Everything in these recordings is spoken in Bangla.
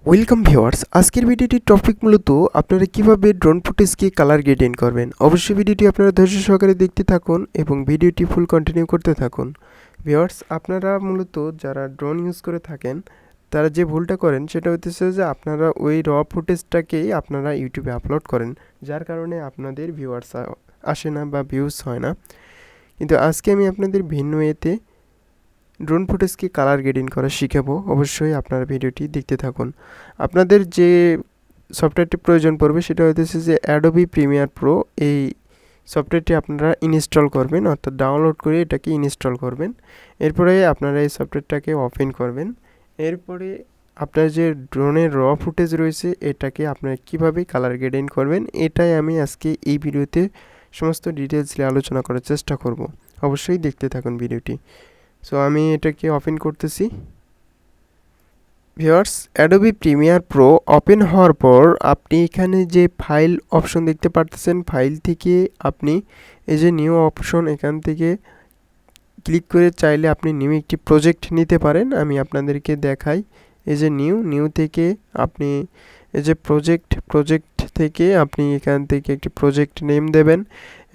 ওয়েলকাম ভিউয়ার্স, আজকের ভিডিওটির টপিক মূলত আপনারা কিভাবে ড্রোন ফুটেজকে কালার গ্রেডিং করবেন। অবশ্যই ভিডিওটি আপনারা ধৈর্য সহকারে দেখতে থাকুন এবং ভিডিওটি ফুল কন্টিনিউ করতে থাকুন। ভিউয়ার্স, আপনারা মূলত যারা ড্রোন ইউজ করে থাকেন তারা যে ভুলটা করেন সেটা হচ্ছে যে আপনারা ওই র ফুটেজটাকেই আপনারা ইউটিউবে আপলোড করেন, যার কারণে আপনাদের ভিউয়ার্স আসে না বা ভিউজ হয় না। কিন্তু আজকে আমি আপনাদের ভিন্ন ওয়েতে ড্রোন ফুটেজকে কালার গ্রেডিং করা শিখাবো। অবশ্যই আপনারা ভিডিওটি দেখতে থাকুন। আপনাদের যে সফটওয়্যারটি প্রয়োজন পড়বে সেটা হচ্ছে যে অ্যাডোবি প্রিমিয়ার প্রো। এই সফটওয়্যারটি আপনারা ইনস্টল করবেন, অর্থাৎ ডাউনলোড করে এটাকে ইনস্টল করবেন। এরপরে আপনারা এই সফটওয়্যারটাকে ওপেন করবেন। এরপরে আপনার যে ড্রোনের র ফুটেজ রয়েছে এটাকে আপনারা কীভাবে কালার গ্রেডিং করবেন এটাই আমি আজকে এই ভিডিওতে সমস্ত ডিটেলসে আলোচনা করার চেষ্টা করব। অবশ্যই দেখতে থাকুন ভিডিওটি। সো আমি এটাকে ওপেন করতেছি। Viewers, Adobe Premiere Pro open হওয়ার পর আপনি এখানে যে ফাইল অপশন দেখতে পারতেছেন, ফাইল থেকে আপনি এই যে নিউ অপশন, এখান থেকে ক্লিক করে চাইলে আপনি নিউ একটি প্রজেক্ট নিতে পারেন। আমি আপনাদেরকে দেখাই। এই যে নিউ থেকে আপনি এই যে প্রজেক্ট থেকে আপনি এখান থেকে একটি প্রজেক্ট নেম দেবেন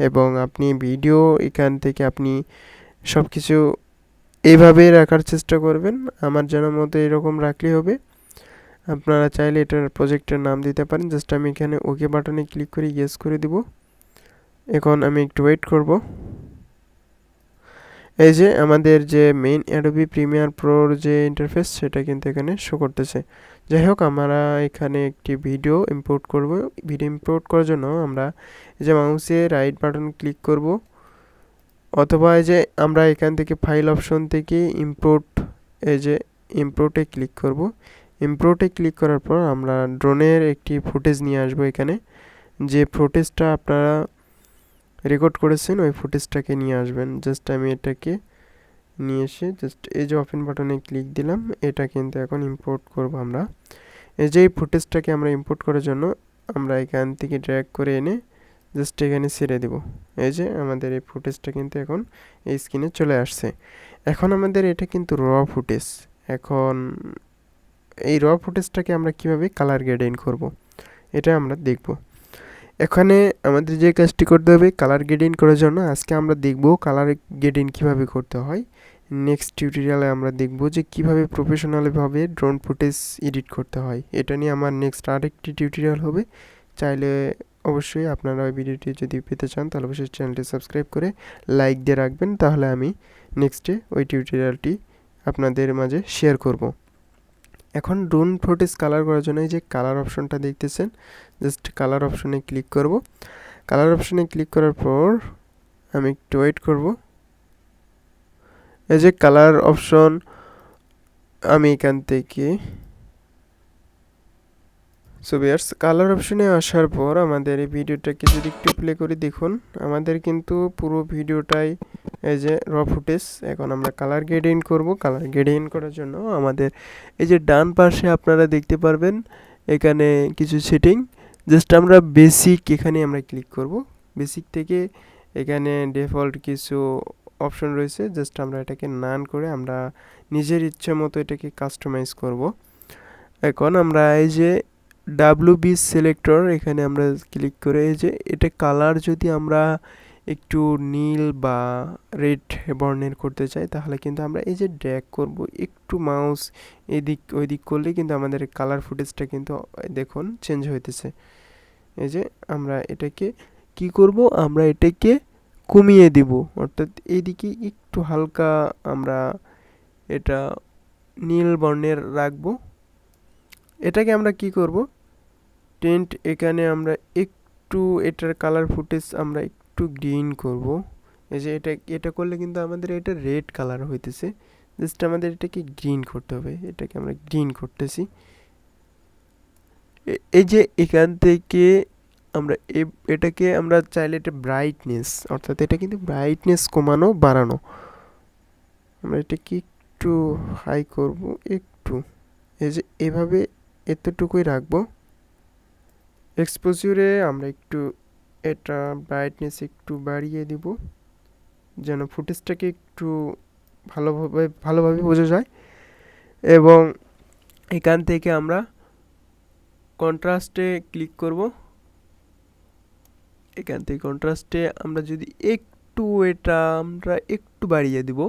এবং আপনি ভিডিও এখান থেকে আপনি সব কিছু এইভাবে রাখার চেষ্টা করবেন। আমার জানার মতো এরকম রাখলেই হবে। আপনারা চাইলে এটার প্রজেক্টের নাম দিতে পারেন। জাস্ট আমি এখানে ওকে বাটনে ক্লিক করে ইয়েস করে দিব। এখন আমি একটু ওয়েট করব। এই যে আমাদের যে মেইন অ্যাডোবি প্রিমিয়ার প্রোর যে ইন্টারফেস সেটা কিন্তু এখানে শো করতেছে। যাই হোক, আমরা এখানে একটি ভিডিও ইম্পোর্ট করব। ভিডিও ইম্পোর্ট করার জন্য আমরা এই যে মাউসে রাইট বাটন ক্লিক করব, অথবা এই যে আমরা এখান থেকে ফাইল অপশন থেকে এই যে ইম্পোর্টে ক্লিক করব। ইম্পোর্টে ক্লিক করার পর আমরা ড্রোনের একটি ফুটেজ নিয়ে আসবো। এখানে যে ফুটেজটা আপনারা রেকর্ড করেছেন ওই ফুটেজটাকে নিয়ে আসবেন। জাস্ট আমি এটাকে নিয়ে এসে জাস্ট এই যে ওপেন বাটনে ক্লিক দিলাম। এটা কিন্তু এখন ইম্পোর্ট করব আমরা। এই যে এই ফুটেজটাকে আমরা ইম্পোর্ট করার জন্য আমরা এখান থেকে ড্র্যাগ করে এনে জাস্ট এখানে ছেড়ে দেব। এই যে আমাদের এই ফুটেজটা কিন্তু এখন এই স্ক্রিনে চলে আসছে। এখন আমাদের এটা কিন্তু র ফুটেজ। এখন এই র ফুটেজটাকে আমরা কিভাবে কালার গ্রেডিং করব এটা আমরা দেখব। এখানে আমাদের যে কাজটি করতে হবে কালার গ্রেডিং করার জন্য, আজকে আমরা দেখব কালার গ্রেডিং কিভাবে করতে হয়। নেক্সট টিউটোরিয়ালে আমরা দেখব যে কিভাবে প্রফেশনালভাবে ড্রোন ফুটেজ এডিট করতে হয়। এটা নিয়ে আমার নেক্সট আরেকটি টিউটোরিয়াল হবে। চাইলে অবশ্যই আপনারা ওই ভিডিওটি যদি পেতে চান তাহলে অবশ্যই চ্যানেলটি সাবস্ক্রাইব করে লাইক দিয়ে রাখবেন, তাহলে আমি নেক্সটে ওই টিউটোরিয়ালটি আপনাদের মাঝে শেয়ার করব। এখন ড্রোন ফুটেজ কালার করার জন্য এই যে কালার অপশনটা দেখতেছেন, জাস্ট কালার অপশনে ক্লিক করব। কালার অপশনে ক্লিক করার পর আমি একটু ওয়েট করব। এই যে কালার অপশন, আমি এখান থেকে ভিউয়ার্স কালার অপশনে আসার পর আমাদের এই ভিডিওটাকে যদি একটু প্লে করে দেখুন, আমাদের কিন্তু পুরো ভিডিওটাই এই যে র ফুটেজ। এখন আমরা কালার গ্রেডিং করব। কালার গ্রেডিং করার জন্য আমাদের এই যে ডান পাশে আপনারা দেখতে পারবেন এখানে কিছু সেটিং। জাস্ট আমরা বেসিক এখানে আমরা ক্লিক করব। বেসিক থেকে এখানে ডিফল্ট কিছু অপশন রয়েছে, জাস্ট আমরা এটাকে নান করে আমরা নিজের ইচ্ছে মতো এটাকে কাস্টমাইজ করব। এখন আমরা এই যে ডাব্লিউবি সিলেক্টর এখানে আমরা ক্লিক করে এই যে এটা কালার যদি আমরা একটু নীল বা রেড বর্ণের করতে চাই তাহলে কিন্তু আমরা এই যে ড্র্যাগ করব, একটু মাউস এদিক ওইদিক করলে কিন্তু আমাদের কালার ফুটেজটা কিন্তু দেখুন চেঞ্জ হইতেছে। এই যে আমরা এটাকে কি করব, আমরা এটাকে কমিয়ে দিব, অর্থাৎ এইদিকে একটু হালকা আমরা এটা নীল বর্ণের রাখবো। এটাকে আমরা কি করব, টেন্ট এখানে আমরা একটু এটার কালার ফুটেজ আমরা একটু গ্রিন করব। এই যে এটা করলে কিন্তু আমাদের এটা রেড কালার হইতেছে। জাস্ট আমাদের এটাকে গ্রিন করতে হবে। এটাকে আমরা গ্রিন করতেছি। এই যে এখান থেকে আমরা এটাকে আমরা চাইলে এটা ব্রাইটনেস, অর্থাৎ এটা কিন্তু ব্রাইটনেস কমানো বাড়ানো। আমরা এটাকে একটু হাই করব, একটু এই যে এভাবে এতটুকুই রাখবো। এক্সপোজিউরে আমরা একটু এটা ব্রাইটনেস একটু বাড়িয়ে দিব যেন ফুটেজটাকে একটু ভালোভাবে বোঝা যায়। এবং এখান থেকে আমরা কন্ট্রাস্টে ক্লিক করব। এখান থেকে কন্ট্রাস্টে আমরা যদি একটু এটা আমরা একটু বাড়িয়ে দিব।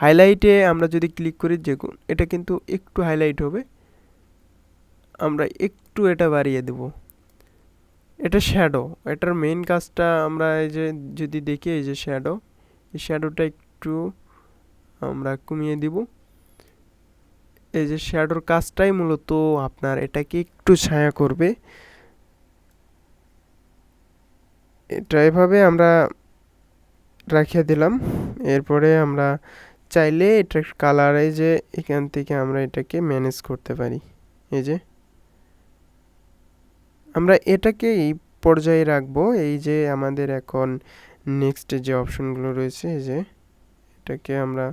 হাইলাইটে আমরা যদি ক্লিক করি, যে এটা কিন্তু একটু হাইলাইট হবে, আমরা একটু এটা বাড়িয়ে দেব। এটা শ্যাডো, এটার মেইন কাজটা আমরা এই যে যদি দেখি, এই যে শ্যাডো, এই শ্যাডোটা একটু আমরা কমিয়ে দিব। এই যে শ্যাডোর কাজটাই মূলত আপনার এটাকে একটু ছায়া করবে। এটা এভাবে আমরা রাখিয়ে দিলাম। এরপরে আমরা চাইলে এটার কালার, এই যে এখান থেকে আমরা এটাকে ম্যানেজ করতে পারি। এই যে আমরা এটাকে এই পর্যায়ে রাখবো। এই যে আমাদের এখন নেক্সট যে অপশনগুলো রয়েছে, এই যে এটাকে আমরা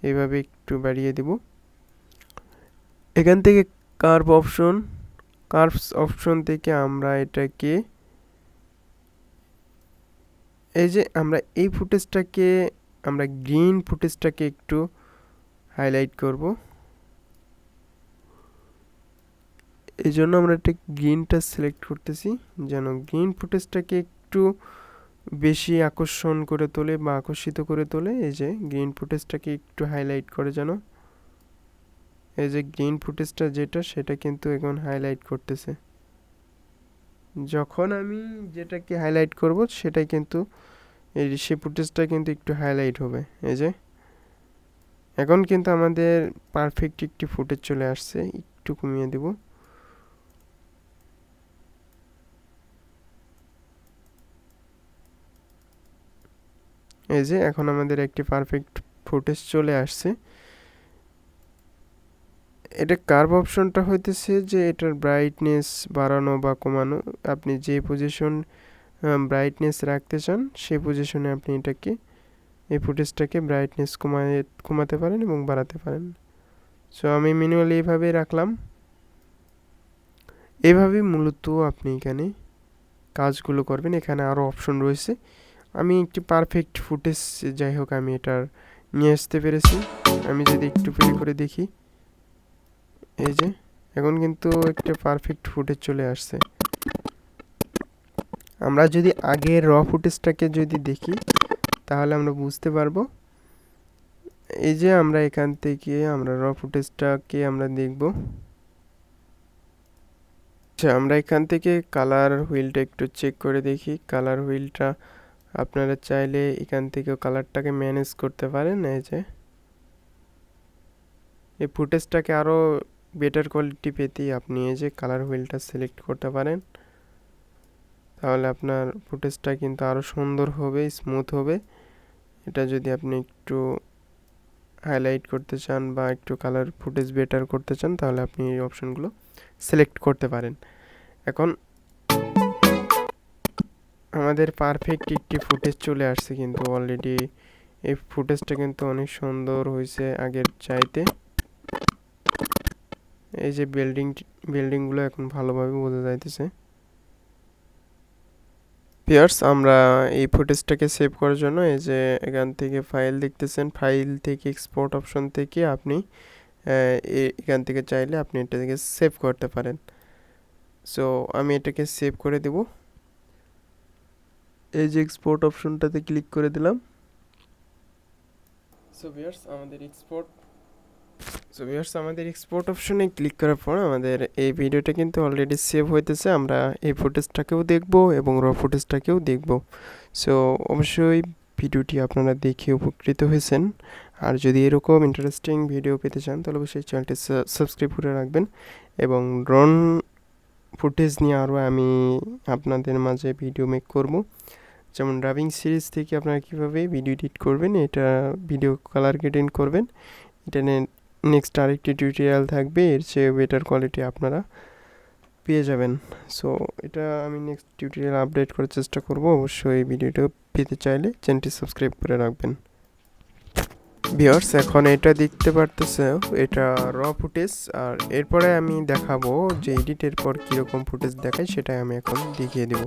এইভাবে একটু বাড়িয়ে দেব। এখান থেকে কার্ভস অপশন থেকে আমরা এটাকে, এই যে আমরা এই ফুটেজটাকে, আমরা গ্রিন ফুটেজটাকে একটু হাইলাইট করব। এই জন্য আমরা একটা গ্রিনটা সিলেক্ট করতেছি, যেন গ্রিন ফুটেজটাকে একটু বেশি আকর্ষণ করে তোলে বা আকর্ষিত করে তোলে। এই যে গ্রিন ফুটেজটাকে একটু হাইলাইট করে, যেন এই যে গ্রিন ফুটেজটা যেটা, সেটা কিন্তু এখন হাইলাইট করতেছে। যখন আমি যেটাকে হাইলাইট করব সেটাই কিন্তু এই সেই ফুটেজটা কিন্তু একটু হাইলাইট হবে। এই যে এখন কিন্তু আমাদের পারফেক্ট একটি ফুটেজ চলে আসছে। একটু কমিয়ে দেব। এই যে এখন আমাদের একটি পারফেক্ট ফুটেজ চলে আসছে। এটা কার্ভ অপশনটা হইতেছে যে এটার ব্রাইটনেস বাড়ানো বা কমানো, আপনি যে পজিশন ব্রাইটনেস রাখতে চান সেই পজিশনে আপনি এটাকে, এই ফুটেজটাকে ব্রাইটনেস কমাতে পারেন এবং বাড়াতে পারেন। সো আমি ম্যানুয়ালি এইভাবেই রাখলাম। এইভাবেই মূলত আপনি এখানে কাজগুলো করবেন। এখানে আরও অপশন রয়েছে। আমি একটি পারফেক্ট ফুটেজ, যাই হোক, আমি এটার নিয়ে আসতে পেরেছি। আমি যদি একটু প্লে করে দেখি, এই যে এখন কিন্তু একটা পারফেক্ট ফুটেজ চলে আসছে। আমরা যদি আগের র ফুটেজটাকে যদি দেখি, তাহলে আমরা বুঝতে পারবো। এই যে আমরা এখান থেকে আমরা র ফুটেজটাকে আমরা দেখব। আচ্ছা, আমরা এখান থেকে কালার হুইলটা একটু চেক করে দেখি। কালার হুইলটা আপনারা চাইলে এখান থেকে কালারটাকে ম্যানেজ করতে পারেন। এই যে এই ফুটেজটাকে আরও বেটার কোয়ালিটি পেতে আপনি এই যে কালার হুইলটা সিলেক্ট করতে পারেন। তাহলে আপনার ফুটেজটা কিন্তু আরও সুন্দর হবে, স্মুথ হবে। এটা যদি আপনি একটু হাইলাইট করতে চান বা একটু কালার ফুটেজ বেটার করতে চান, তাহলে আপনি এই অপশনগুলো সিলেক্ট করতে পারেন। এখন আমাদের পারফেক্ট একটি ফুটেজ চলে আসছে কিন্তু অলরেডি। এই ফুটেজটা কিন্তু অনেক সুন্দর হয়েছে আগের চাইতে। এই যে বিল্ডিংগুলো এখন ভালোভাবে বোঝা যাইতেছে। ভিউয়ার্স, আমরা এই ফুটেজটাকে সেভ করার জন্য এই যে এখান থেকে ফাইল দেখতেছেন, ফাইল থেকে এক্সপোর্ট অপশন থেকে আপনি এখান থেকে চাইলে আপনি এটাকে সেভ করতে পারেন। সো আমি এটাকে সেভ করে দেব। এই যে এক্সপোর্ট অপশনটাতে ক্লিক করে দিলাম। সো ভিউয়ার্স, আমাদের এক্সপোর্ট অপশনে ক্লিক করার পর আমাদের এই ভিডিওটা কিন্তু অলরেডি সেভ হইতেছে। আমরা এই ফুটেজটাকেও দেখব এবং র ফুটেজটাকেও দেখব। সো অবশ্যই ভিডিওটি আপনারা দেখে উপকৃত হয়েছেন। আর যদি এরকম ইন্টারেস্টিং ভিডিও পেতে চান, তাহলে অবশ্যই চ্যানেলটি সাবস্ক্রাইব করে রাখবেন। এবং ড্রোন ফুটেজ নিয়ে আরও আমি আপনাদের মাঝে ভিডিও মেক করব। যেমন ড্রাইভিং সিরিজ থেকে আপনারা কীভাবে ভিডিও এডিট করবেন, এটা ভিডিও কালার গ্রেডিং করবেন, এটা নেক্সট আরেকটি টিউটোরিয়াল থাকবে। এর চেয়ে বেটার কোয়ালিটি আপনারা পেয়ে যাবেন। সো এটা আমি নেক্সট টিউটোরিয়াল আপডেট করার চেষ্টা করব। অবশ্যই এই ভিডিওটা পেতে চাইলে চ্যানেলটি সাবস্ক্রাইব করে রাখবেন। ভিউয়ার্স, এখন এটা দেখতে পারতেছে, এটা র ফুটেজ। আর এরপরে আমি দেখাবো যে এডিটের পর কীরকম ফুটেজ দেখায়, সেটাই আমি এখন দেখিয়ে দেব।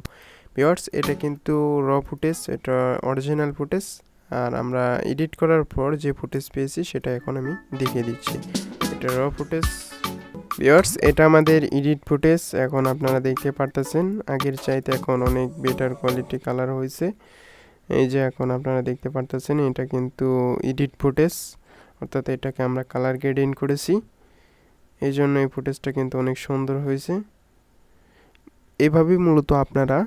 ভিউয়ার্স, এটা কিন্তু র ফুটেজ, এটা অরিজিনাল ফুটেজ। আর আমরা এডিট করার পর যে ফুটেজ পেয়েছি সেটা এখন আমি দেখিয়ে দিচ্ছি। এটা র ফুটেজ, ভিউয়ার্স, এটা আমাদের এডিট ফুটেজ। এখন আপনারা দেখতে পারতেছেন আগের চাইতে এখন অনেক বেটার কোয়ালিটি কালার হয়েছে। এই যে এখন আপনারা দেখতে পারতেছেন এটা কিন্তু এডিট ফুটেজ, অর্থাৎ এটাকে আমরা কালার গ্রেডিং করেছি, এই জন্য এই ফুটেজটা কিন্তু অনেক সুন্দর হয়েছে। এভাবেই মূলত আপনারা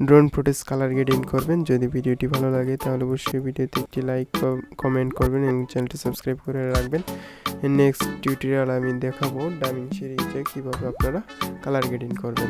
ড্রোন ফুটেজ কালার গ্রেডিং করবেন। যদি ভিডিওটি ভালো লাগে তাহলে অবশ্যই ভিডিওতে একটি লাইক কমেন্ট করবেন এবং চ্যানেলটি সাবস্ক্রাইব করে রাখবেন। নেক্সট টিউটোরিয়াল আমি দেখাবো ডামিং সিরিজে কীভাবে আপনারা কালার গ্রেডিং করবেন।